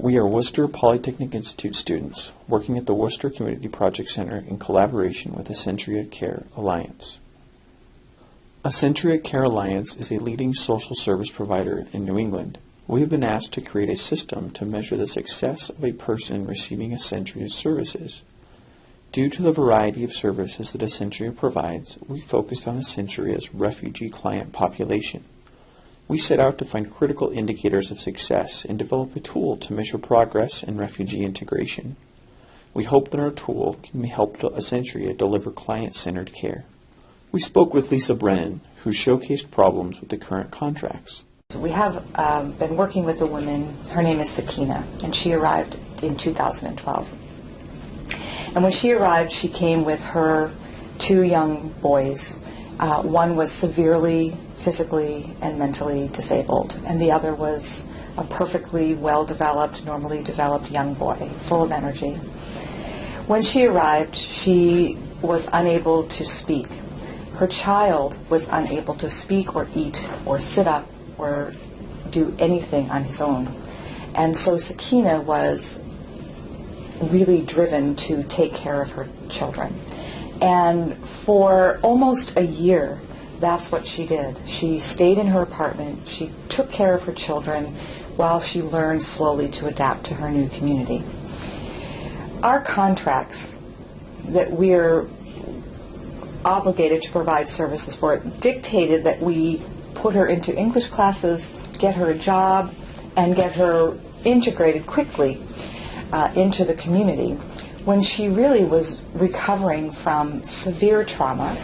We are Worcester Polytechnic Institute students working at the Worcester Community Project Center in collaboration with Ascentria Care Alliance. Ascentria Care Alliance is a leading social service provider in New England. We have been asked to create a system to measure the success of a person receiving Ascentria's services. Due to the variety of services that Ascentria provides, we focused on Ascentria's refugee client population. We set out to find critical indicators of success and develop a tool to measure progress in refugee integration. We hope that our tool can help Ascentria deliver client-centered care. We spoke with Lisa Brennan, who showcased problems with the current contracts. We have been working with a woman. Her name is Sakina, and she arrived in 2012. And when she arrived, she came with her two young boys. One was severely physically and mentally disabled, and the other was a perfectly well-developed, normally developed young boy, full of energy. When she arrived, she was unable to speak. Her child was unable to speak or eat or sit up or do anything on his own. And so Sakina was really driven to take care of her children. And for almost a year, that's what she did. She stayed in her apartment. She took care of her children while she learned slowly to adapt to her new community. Our contracts that we're obligated to provide services for dictated that we put her into English classes, get her a job, and get her integrated quickly into the community. When she really was recovering from severe trauma,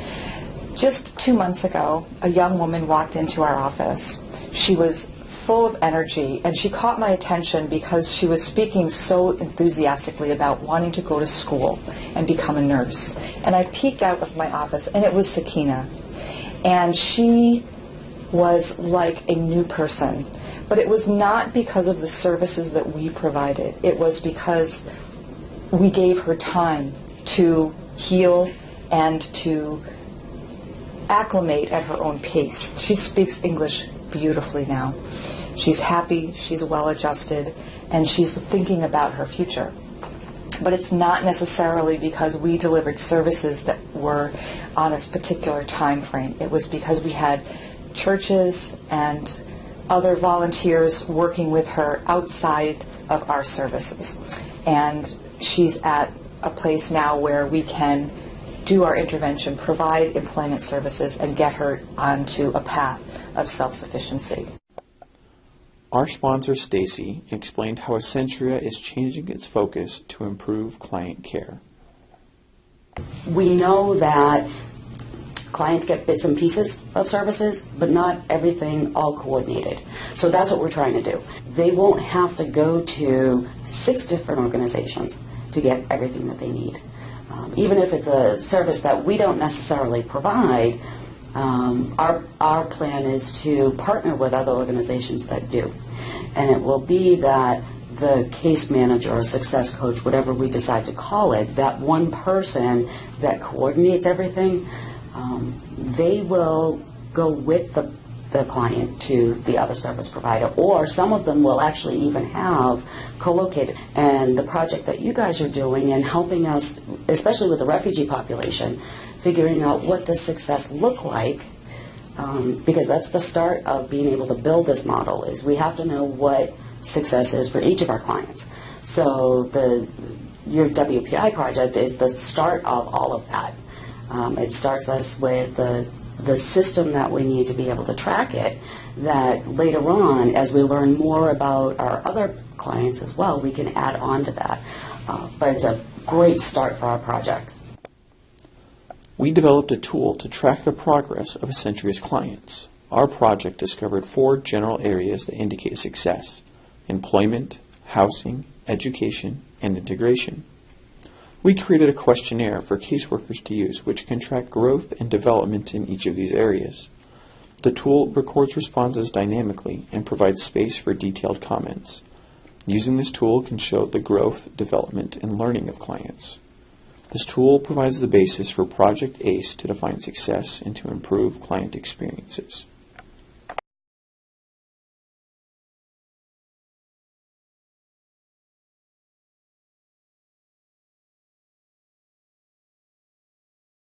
just 2 months ago, a young woman walked into our office. She was full of energy, and she caught my attention because she was speaking so enthusiastically about wanting to go to school and become a nurse. And I peeked out of my office, and it was Sakina. And she was like a new person. But it was not because of the services that we provided. It was because we gave her time to heal and to acclimate at her own pace. She speaks English beautifully now. She's happy, she's well-adjusted, and she's thinking about her future. But it's not necessarily because we delivered services that were on a particular time frame. It was because we had churches and other volunteers working with her outside of our services. And she's at a place now where we can do our intervention, provide employment services, and get her onto a path of self-sufficiency. Our sponsor, Stacy, explained how Ascentria is changing its focus to improve client care. We know that clients get bits and pieces of services, but not everything all coordinated. So that's what we're trying to do. They won't have to go to 6 different organizations to get everything that they need. Even if it's a service that we don't necessarily provide, our plan is to partner with other organizations that do. And it will be that the case manager or success coach, whatever we decide to call it, that one person that coordinates everything, they will go with the client to the other service provider, or some of them will actually even have co-located. And the project that you guys are doing and helping us, especially with the refugee population, figuring out what does success look like, because that's the start of being able to build this model, is we have to know what success is for each of our clients. So your WPI project is the start of all of that. It starts us with the system that we need to be able to track it, that later on, as we learn more about our other clients as well, we can add on to that. But it's a great start for our project. We developed a tool to track the progress of Ascentria's clients. Our project discovered 4 general areas that indicate success: employment, housing, education, and integration. We created a questionnaire for caseworkers to use which can track growth and development in each of these areas. The tool records responses dynamically and provides space for detailed comments. Using this tool can show the growth, development, and learning of clients. This tool provides the basis for Project ACE to define success and to improve client experiences.